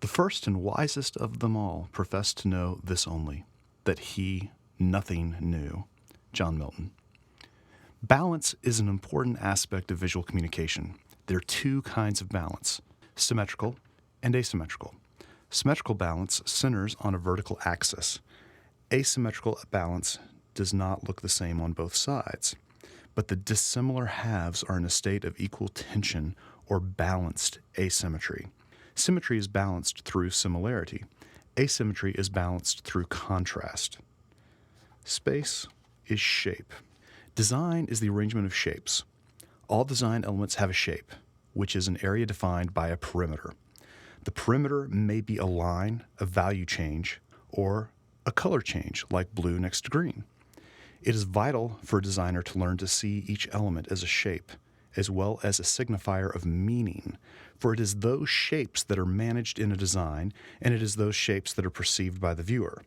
The first and wisest of them all professed to know this only, that he nothing knew. John Milton. Balance is an important aspect of visual communication. There are two kinds of balance, symmetrical and asymmetrical. Symmetrical balance centers on a vertical axis. Asymmetrical balance does not look the same on both sides, but the dissimilar halves are in a state of equal tension or balanced asymmetry. Symmetry is balanced through similarity. Asymmetry is balanced through contrast. Space is shape. Design is the arrangement of shapes. All design elements have a shape, which is an area defined by a perimeter. The perimeter may be a line, a value change, or a color change, like blue next to green. It is vital for a designer to learn to see each element as a shape, as well as a signifier of meaning, for it is those shapes that are managed in a design, and it is those shapes that are perceived by the viewer.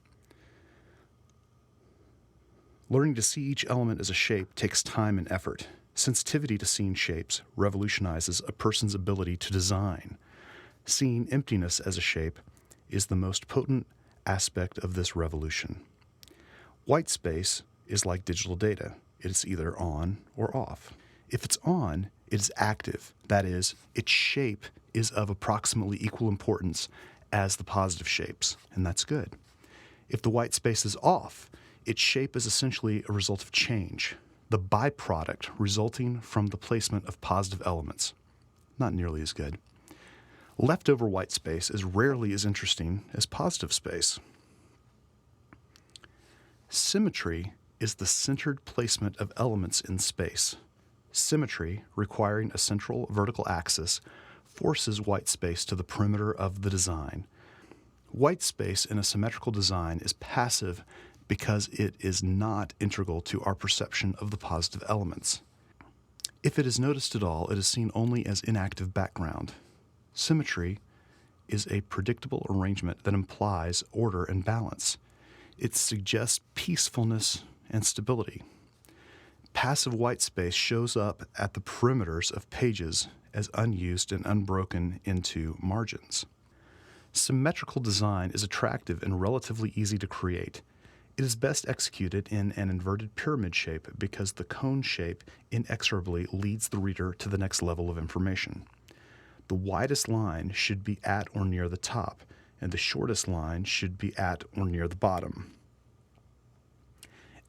Learning to see each element as a shape takes time and effort. Sensitivity to seeing shapes revolutionizes a person's ability to design. Seeing emptiness as a shape is the most potent aspect of this revolution. White space is like digital data. It is either on or off. If it's on, it is active. That is, its shape is of approximately equal importance as the positive shapes, and that's good. If the white space is off, its shape is essentially a result of change, the byproduct resulting from the placement of positive elements. Not nearly as good. Leftover white space is rarely as interesting as positive space. Symmetry is the centered placement of elements in space. Symmetry, requiring a central vertical axis, forces white space to the perimeter of the design. White space in a symmetrical design is passive because it is not integral to our perception of the positive elements. If it is noticed at all, it is seen only as inactive background. Symmetry is a predictable arrangement that implies order and balance. It suggests peacefulness and stability. Passive white space shows up at the perimeters of pages as unused and unbroken into margins. Symmetrical design is attractive and relatively easy to create. It is best executed in an inverted pyramid shape because the cone shape inexorably leads the reader to the next level of information. The widest line should be at or near the top, and the shortest line should be at or near the bottom.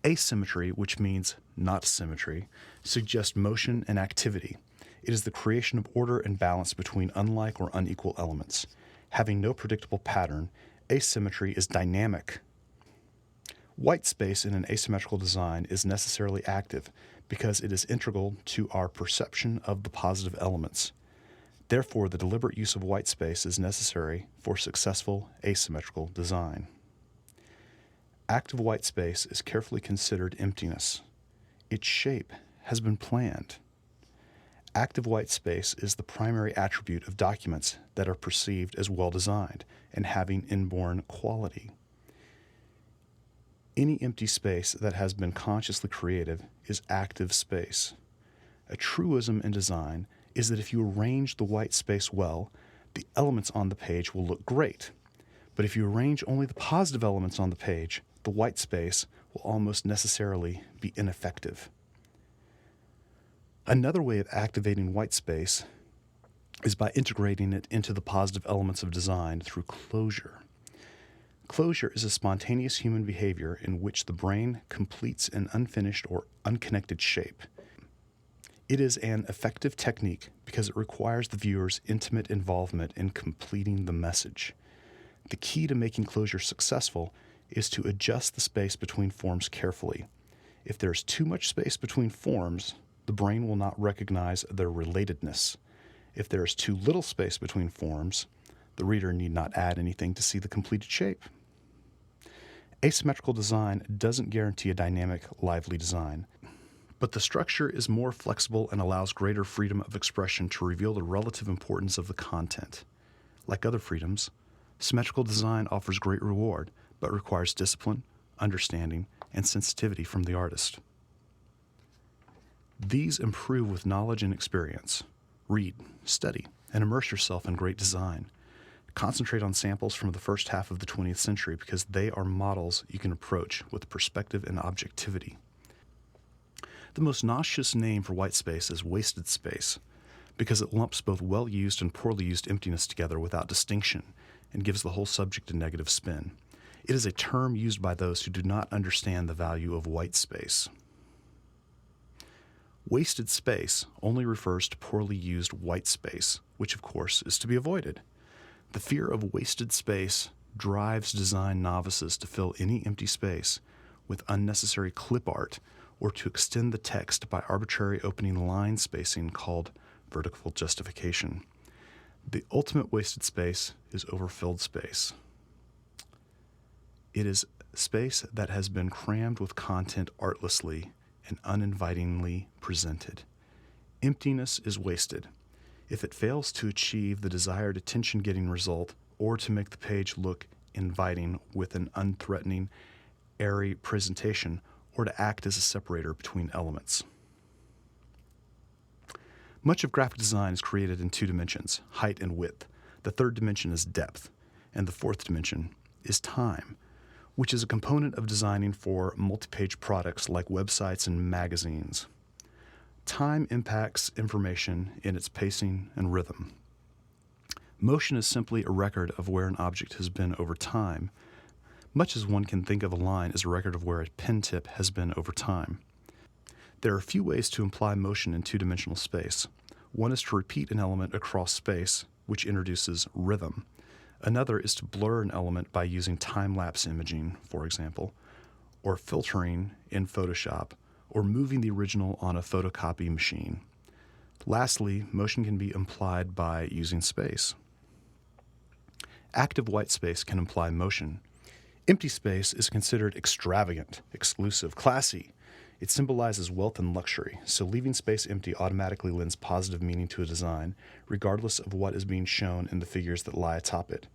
Asymmetry, which means not symmetry, suggests motion and activity. It is the creation of order and balance between unlike or unequal elements. Having no predictable pattern, asymmetry is dynamic. White space in an asymmetrical design is necessarily active because it is integral to our perception of the positive elements. Therefore, the deliberate use of white space is necessary for successful asymmetrical design. Active white space is carefully considered emptiness. Its shape has been planned. Active white space is the primary attribute of documents that are perceived as well-designed and having inborn quality. Any empty space that has been consciously created is active space. A truism in design is that if you arrange the white space well, the elements on the page will look great. But if you arrange only the positive elements on the page, the white space will almost necessarily be ineffective. Another way of activating white space is by integrating it into the positive elements of design through closure. Closure is a spontaneous human behavior in which the brain completes an unfinished or unconnected shape. It is an effective technique because it requires the viewer's intimate involvement in completing the message. The key to making closure successful is to adjust the space between forms carefully. If there's too much space between forms, the brain will not recognize their relatedness. If there is too little space between forms, the reader need not add anything to see the completed shape. Asymmetrical design doesn't guarantee a dynamic, lively design, but the structure is more flexible and allows greater freedom of expression to reveal the relative importance of the content. Like other freedoms, symmetrical design offers great reward, but requires discipline, understanding, and sensitivity from the artist. These improve with knowledge and experience. Read, study, and immerse yourself in great design. Concentrate on samples from the first half of the 20th century because they are models you can approach with perspective and objectivity. The most nauseous name for white space is wasted space because it lumps both well-used and poorly used emptiness together without distinction and gives the whole subject a negative spin. It is a term used by those who do not understand the value of white space. Wasted space only refers to poorly used white space, which of course is to be avoided. The fear of wasted space drives design novices to fill any empty space with unnecessary clip art or to extend the text by arbitrary opening line spacing called vertical justification. The ultimate wasted space is overfilled space. It is space that has been crammed with content artlessly and uninvitingly presented. Emptiness is wasted if it fails to achieve the desired attention-getting result or to make the page look inviting with an unthreatening, airy presentation, or to act as a separator between elements. Much of graphic design is created in two dimensions, height and width. The third dimension is depth, and the fourth dimension is time, which is a component of designing for multi-page products like websites and magazines. Time impacts information in its pacing and rhythm. Motion is simply a record of where an object has been over time, much as one can think of a line as a record of where a pen tip has been over time. There are a few ways to imply motion in two-dimensional space. One is to repeat an element across space, which introduces rhythm. Another is to blur an element by using time-lapse imaging, for example, or filtering in Photoshop, or moving the original on a photocopy machine. Lastly, motion can be implied by using space. Active white space can imply motion. Empty space is considered extravagant, exclusive, classy. It symbolizes wealth and luxury, so leaving space empty automatically lends positive meaning to a design, regardless of what is being shown in the figures that lie atop it.